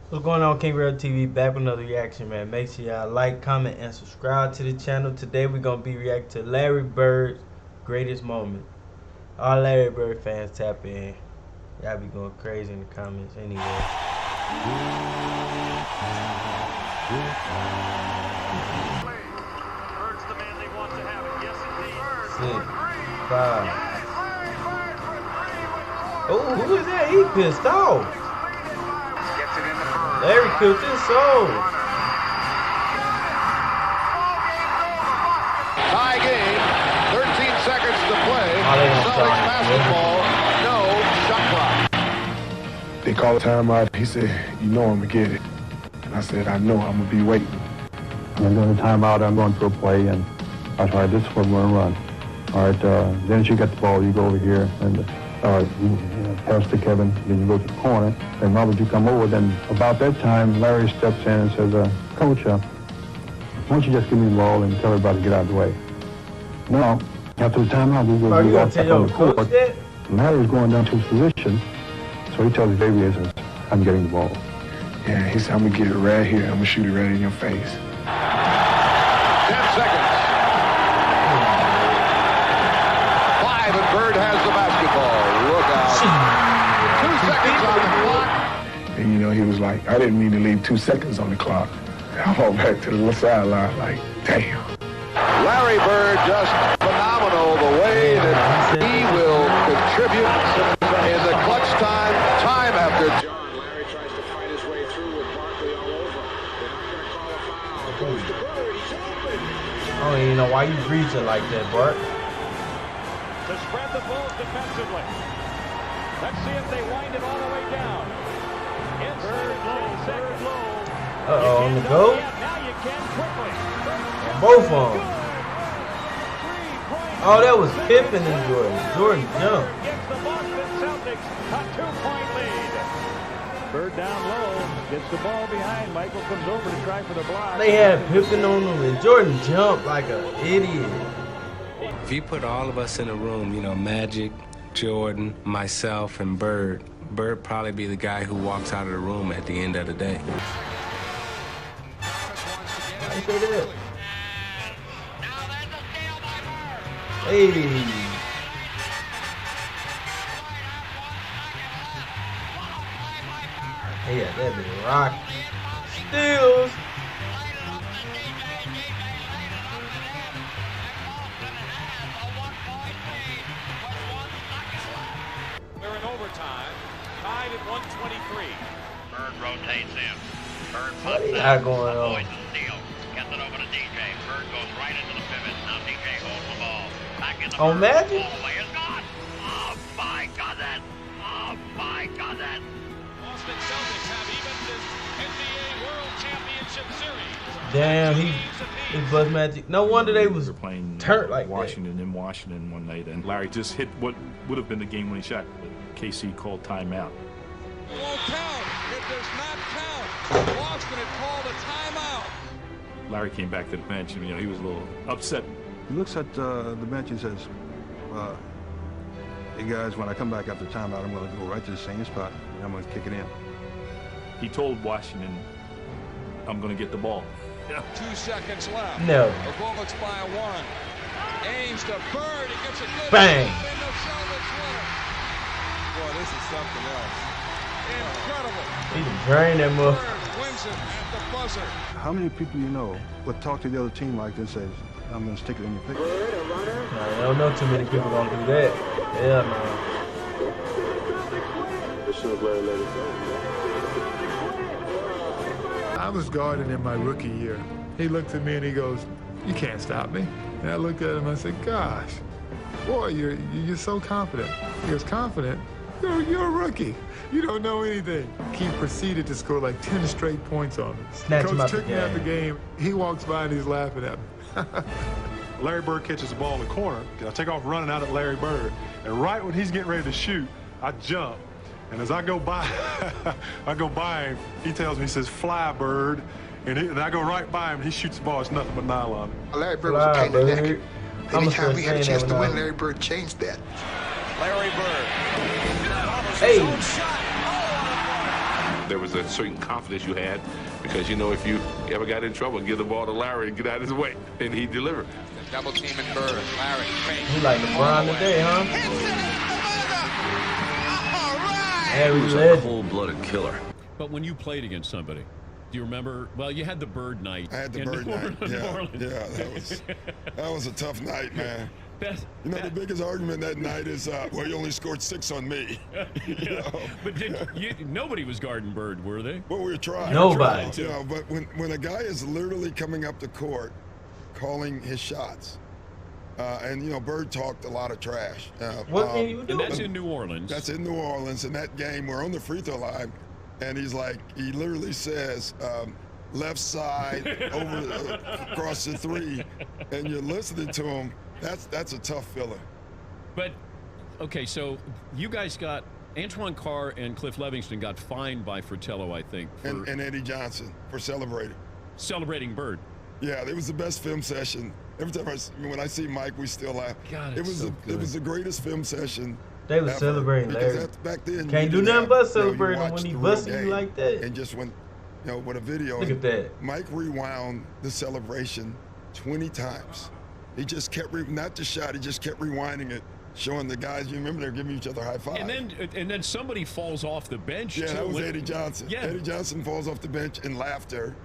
What's going on, King Real TV? Back with another reaction, man. Make sure y'all like, comment, and subscribe to the channel. Today we're gonna be reacting to Larry Bird's greatest moment. All Larry Bird fans tap in. Y'all be going crazy in the comments anyway. Bird's the man they want to have it. Yes, indeed. 6, 5. Oh, who is that? He pissed off. Larry killed his soul. Tie game, 13 seconds to play. Celtics basketball, no shot clock. They called a timeout. He said, "You know I'm gonna get it." And I said, "I know I'm gonna be waiting." I'm going to timeout. I'm going through a play, and I tried this is what we're going to run. All right, then as you get the ball, you go over here and you pass to Kevin. Then you go to the corner. And Robert, you come over. Then about that time, Larry steps in and says, "Coach, why don't you just give me the ball and tell everybody to get out of the way?" Now, after the timeout, we go back on the court. Larry's going down to his position, so he tells Xavier, says, "I'm getting the ball." Yeah, he said, "I'm gonna get it right here. I'm gonna shoot it right in your face." 10 seconds. 5 and Bird has the basketball. Look out. 2 seconds on the clock. And you know, he was like, "I didn't mean to leave 2 seconds on the clock." I walked back to the sideline like, damn. Larry Bird just phenomenal the way that he will contribute in the clutch time after time. Larry tries to fight his way through with Barkley all over. They're not going to call a foul. Goes to Bird. He's open. I don't even know why you reaching like that, Bart. To spread the balls defensively. Let's see if they wind it all the way down. Bird low. Uh-oh, on the go? Now you can quickly. Both of them. Oh, that was Pippen and Jordan. Jordan jumped. Gets the Boston Celtics a 2-point lead. Bird down low. Gets the ball behind. Michael comes over to try for the block. They had Pippen on them and Jordan jumped like an idiot. If you put all of us in a room, you know, Magic, Jordan, myself, and Bird probably be the guy who walks out of the room at the end of the day. I say that. Hey. Yeah, that big rock. Steals. They're in overtime. Tied at 123. Bird rotates in. Bird What pops you out. got going on? Avoids the steal. Gets it over to DJ. Bird goes right into the pivot. Now DJ holds the ball. Back in the Oh, Bird. Magic? All the way is gone. Oh my goodness. Oh my goodness. Boston Celtics have evened this NBA World Championship Series. Damn, he bust Magic. No wonder they was playing turned like Washington in Washington one night, and Larry just hit what would have been the game-winning shot. But KC called timeout. It won't count. It does not count. Boston had called a timeout. Larry came back to the bench, and he was a little upset. He looks at the bench and says, "Hey guys, when I come back after timeout, I'm going to go right to the same spot and I'm going to kick it in." He told Washington, "I'm going to get the ball." 2 seconds left. No. The Bullets by 1. Aims to Bird. He gets a good Bang. shot in the Celtics winner. Boy, this is something else. Incredible. He drained that mother. Bird wins it at the buzzer. How many people you know would talk to the other team like this and says, "I'm going to stick it in your pick"? I don't know too many people gonna do that. Yeah, man. I was guarding in my rookie year. He looked at me and he goes, "You can't stop me." And I looked at him and I said, "Gosh, boy, you're so confident." He goes, "Confident? You're a rookie. You don't know anything." He proceeded to score like 10 straight points on me. Snatch him out Coach the took me out the game. game. He walks by and he's laughing at me. Larry Bird catches the ball in the corner. I take off running out at Larry Bird. And right when he's getting ready to shoot, I jump. And as I go by, him, he tells me, he says, "Fly, Bird." And I go right by him, and he shoots the ball. It's nothing but nylon. Larry Bird was a pain in the neck. Anytime we had a chance to win, now. Larry Bird changed that. Larry Bird. Hey. There was a certain confidence you had because, you know, if you ever got in trouble, give the ball to Larry and get out of his way, and he'd deliver. The double team and Bird. Larry. You like LeBron today, huh? He was a cold-blooded killer. But when you played against somebody, do you remember? Well, you had the Bird night. I had the Bird night. Yeah, that was a tough night, man. You know, the biggest argument that night is, well, you only scored 6 on me. You know? But nobody was guarding Bird, were they? Well, we were trying. Nobody. You know, but when a guy is literally coming up the court, calling his shots, and, you know, Bird talked a lot of trash. What can you do? And that's in New Orleans. That's in New Orleans. In that game, we're on the free throw line, and he's like, he literally says, left side, across the 3, and you're listening to him. That's a tough filler. But, okay, so you guys got, Antoine Carr and Cliff Livingston got fined by Fratello, I think. And Eddie Johnson for celebrating. Celebrating Bird. Yeah, it was the best film session. Every time when I see Mike, we still laugh. God, it was the greatest film session. They were celebrating Larry. Back then, can't do nothing but celebrate when he busted you like that. And just when, you know, with a video. Look at that. Mike rewound the celebration 20 times. He just kept, not the shot, he just kept rewinding it, showing the guys, you remember they were giving each other high five. And then somebody falls off the bench, yeah, too. That was Eddie Johnson. Yeah. Eddie Johnson falls off the bench in laughter,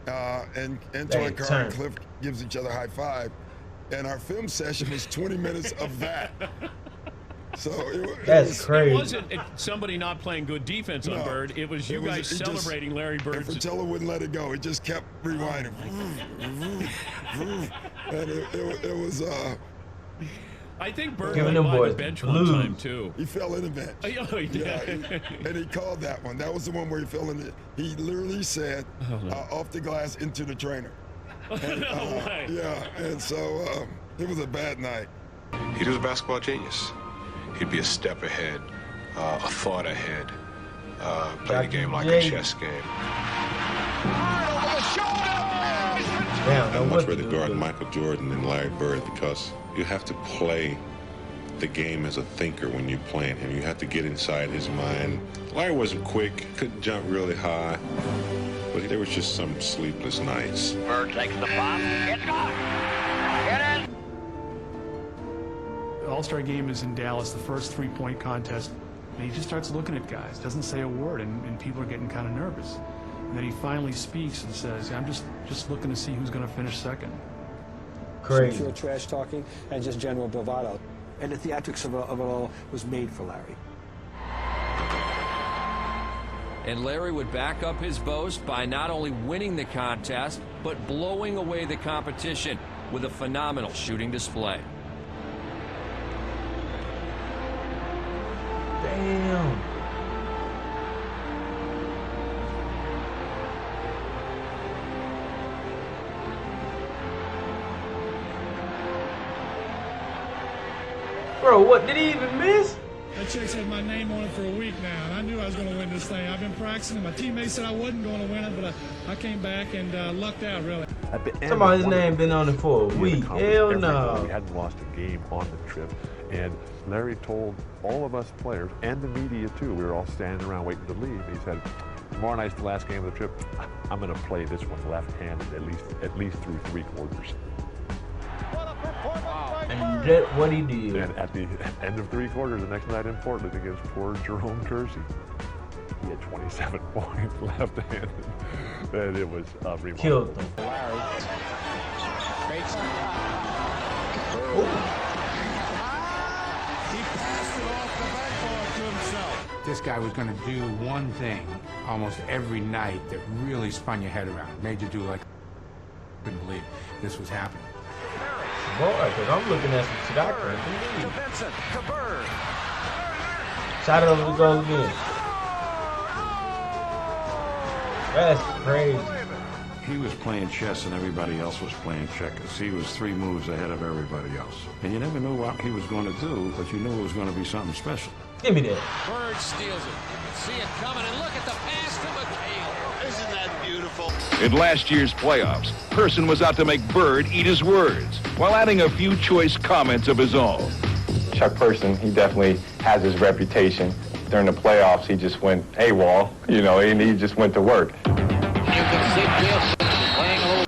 and Antoine Carr and Cliff gives each other high five. And our film session was 20 minutes of that. So that's crazy. It wasn't somebody not playing good defense on Bird. It was you guys celebrating Larry Bird. And Fratello wouldn't let it go. It just kept rewinding. And it was. I think Bird giving went them by boys the bench blues. one time too. He fell in the bench. Oh, he did. Yeah, and he called that one. That was the one where he fell in. He literally said, "Off the glass into the trainer." And, yeah, and so it was a bad night. He was a basketball genius. He'd be a step ahead, a thought ahead, play the game like a chess game. I'd much rather guard Michael Jordan than Larry Bird because you have to play the game as a thinker when you're playing him. You have to get inside his mind. Larry wasn't quick, couldn't jump really high, but there was just some sleepless nights. Bird takes the pop. It's gone. Get in. The All-Star game is in Dallas, the first three-point contest, and he just starts looking at guys, doesn't say a word, and people are getting kind of nervous. And then he finally speaks and says, I'm just looking to see who's going to finish second. Crazy. Pure trash talking and just general bravado. And the theatrics of it all was made for Larry. And Larry would back up his boast by not only winning the contest, but blowing away the competition with a phenomenal shooting display. Damn. Bro, what, did he even miss? That chick's had my name on it for a week now, and I knew I was going to win this thing. I've been practicing. My teammates said I wasn't going to win it, but I came back and lucked out, really. Somebody's name been on it for a week. Hell no. We hadn't lost a game on the trip, and Larry told all of us players and the media too. We were all standing around waiting to leave. He said, "Tomorrow night's the last game of the trip. I'm going to play this one left-handed at least through 3 quarters." And that's what he did. And at the end of 3 quarters, the next night in Portland against poor Jerome Kersey, he had 27 points left-handed. And it was remarkable. Killed them. Larry. Fakes it. He passed it off the backboard to himself. This guy was going to do one thing almost every night that really spun your head around. Made you do like, couldn't believe this was happening. Boy, because I'm looking at some shit I couldn't believe. To Vincent, to Bird. Shot it over the goal again. That's crazy. He was playing chess and everybody else was playing checkers. He was 3 moves ahead of everybody else. And you never knew what he was going to do, but you knew it was going to be something special. Give me that. Bird steals it. You can see it coming, and look at the pass to McHale. Isn't that beautiful? In last year's playoffs, Person was out to make Bird eat his words while adding a few choice comments of his own. Chuck Person, he definitely has his reputation During the playoffs, he just went AWOL, you know, and he just went to work. You can see Bill playing a little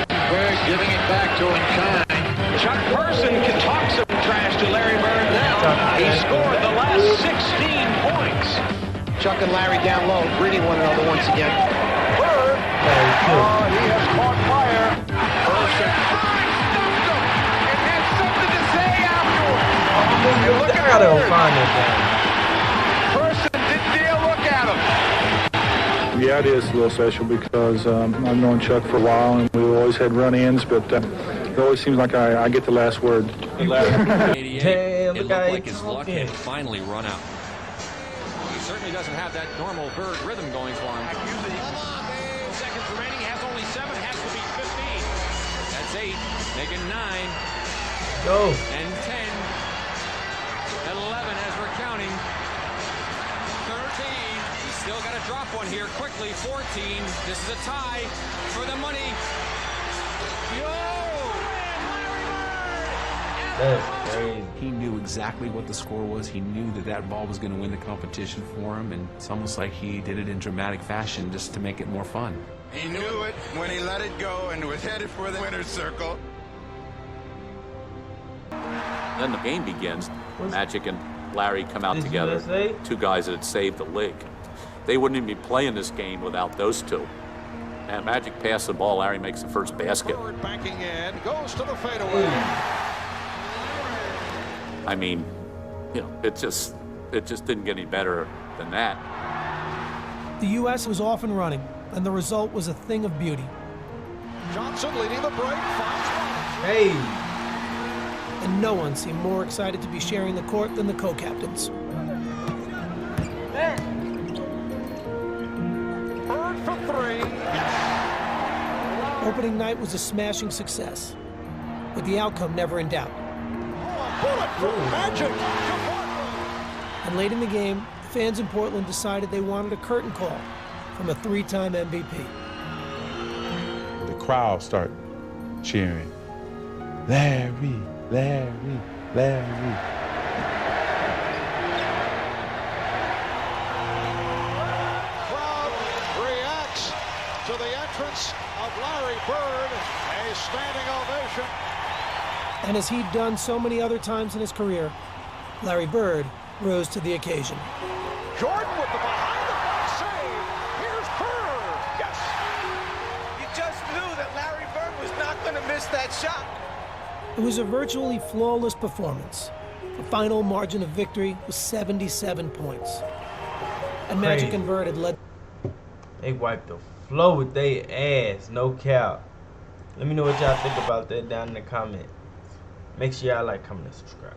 Bird, giving it back to him kind. Chuck Person can talk some trash to Larry Bird now. He scored the last 16 points. Chuck and Larry down low, greeting one another once again. Bird, he has caught fire. Person stumped him and had something to say afterwards. And look at Bird. Person didn't dare look at him. Yeah, it is a little special because I've known Chuck for a while, and we've always had run-ins, but it always seems like I get the last word. Damn, it looked like his luck had finally run out. He certainly doesn't have that normal Bird rhythm going for him. seconds remaining, has only 7, has to be 15. That's 8, making 9. Go. And 10. And 11 as we're counting. 13. He's still got to drop one here quickly. 14. This is a tie for the money. That's crazy. He knew exactly what the score was. He knew that that ball was going to win the competition for him, and it's almost like he did it in dramatic fashion just to make it more fun. He knew it when he let it go and was headed for the winner's circle. Then the game begins. Magic and Larry come out together. Two guys that had saved the league. They wouldn't even be playing this game without those two. And Magic passed the ball. Larry makes the first basket. Bird backing in, goes to the fadeaway. I mean, you know, it just didn't get any better than that. The U.S. was off and running, and the result was a thing of beauty. Johnson leading the break, finds one. Hey. And no one seemed more excited to be sharing the court than the co-captains. Bird for 3. Opening night was a smashing success, with the outcome never in doubt. Bullet for Magic. And late in the game, fans in Portland decided they wanted a curtain call from a 3-time MVP. The crowd start cheering. Larry, Larry, Larry. Crowd reacts to the entrance of Larry Bird. A standing ovation. And as he'd done so many other times in his career, Larry Bird rose to the occasion. Jordan with the behind-the-back save. Here's Bird. Yes. You just knew that Larry Bird was not going to miss that shot. It was a virtually flawless performance. The final margin of victory was 77 points. And Magic and Bird had led. They wiped the floor with their ass, no cap. Let me know what y'all think about that down in the comments. Make sure y'all like, comment, and subscribe.